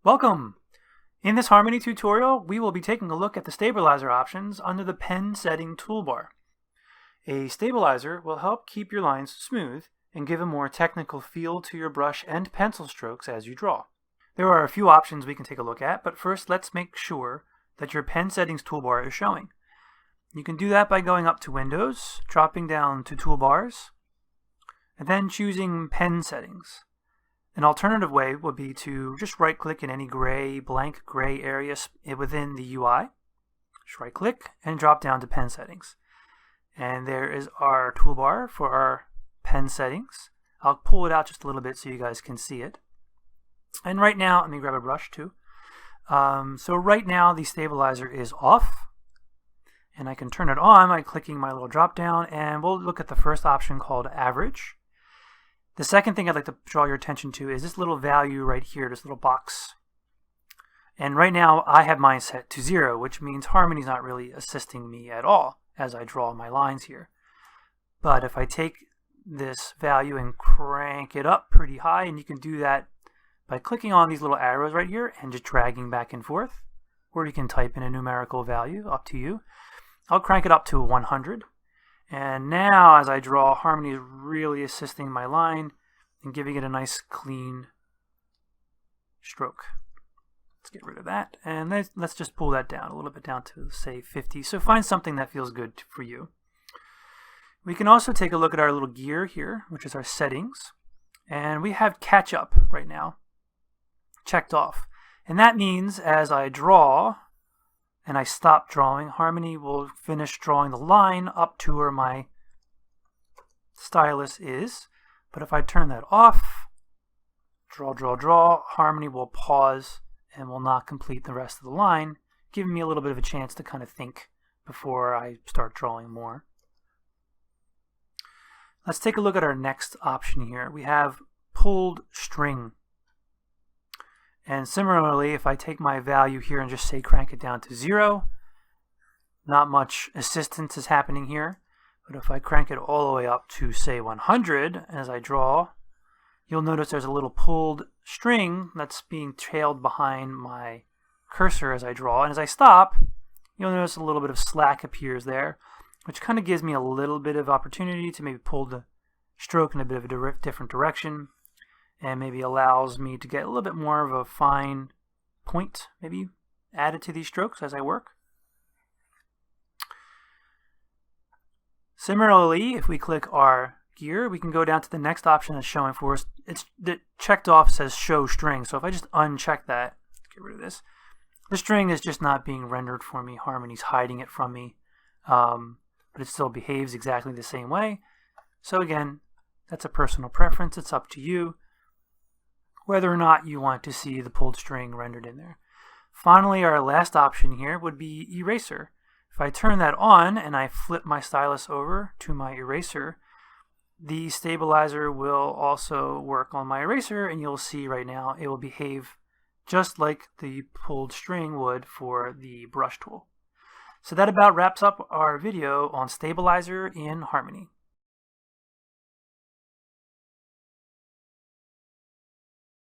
Welcome! In this Harmony tutorial, we will be taking a look at the stabilizer options under the pen setting toolbar. A stabilizer will help keep your lines smooth and give a more technical feel to your brush and pencil strokes as you draw. There are a few options we can take a look at, but first let's make sure that your pen settings toolbar is showing. You can do that by going up to Windows, dropping down to Toolbars, and then choosing Pen Settings. An alternative way would be to just right-click in any blank gray area within the UI. Just right-click and drop down to Pen Settings. And there is our toolbar for our pen settings. I'll pull it out just a little bit so you guys can see it. And right now, let me grab a brush too. So right now the stabilizer is off. And I can turn it on by clicking my little drop down, and we'll look at the first option called Average. The second thing I'd like to draw your attention to is this little value right here, this little box. And right now I have mine set to 0, which means Harmony's not really assisting me at all as I draw my lines here. But if I take this value and crank it up pretty high, and you can do that by clicking on these little arrows right here and just dragging back and forth, or you can type in a numerical value, up to you. I'll crank it up to 100. And now as I draw, Harmony is really assisting my line and giving it a nice clean stroke. Let's get rid of that, and let's just pull that down a little bit, down to say 50. So find something that feels good for you. We can also take a look at our little gear here, which is our settings, and we have catch up right now checked off. And that means as I draw and I stop drawing, Harmony will finish drawing the line up to where my stylus is. But if I turn that off, draw, Harmony will pause and will not complete the rest of the line, giving me a little bit of a chance to kind of think before I start drawing more. Let's take a look at our next option here. We have pulled string. And similarly, if I take my value here and just say crank it down to 0, not much assistance is happening here. But if I crank it all the way up to say 100 as I draw, you'll notice there's a little pulled string that's being trailed behind my cursor as I draw. And as I stop, you'll notice a little bit of slack appears there, which kind of gives me a little bit of opportunity to maybe pull the stroke in a bit of a different direction, and maybe allows me to get a little bit more of a fine point maybe added to these strokes as I work. Similarly, if we click our gear, we can go down to the next option that's showing for us. It's checked off, says show string. So if I just uncheck that, get rid of this, the string is just not being rendered for me. Harmony's hiding it from me, but it still behaves exactly the same way. So again, that's a personal preference. It's up to you whether or not you want to see the pulled string rendered in there. Finally, our last option here would be eraser. If I turn that on and I flip my stylus over to my eraser, the stabilizer will also work on my eraser, and you'll see right now it will behave just like the pulled string would for the brush tool. So that about wraps up our video on stabilizer in Harmony.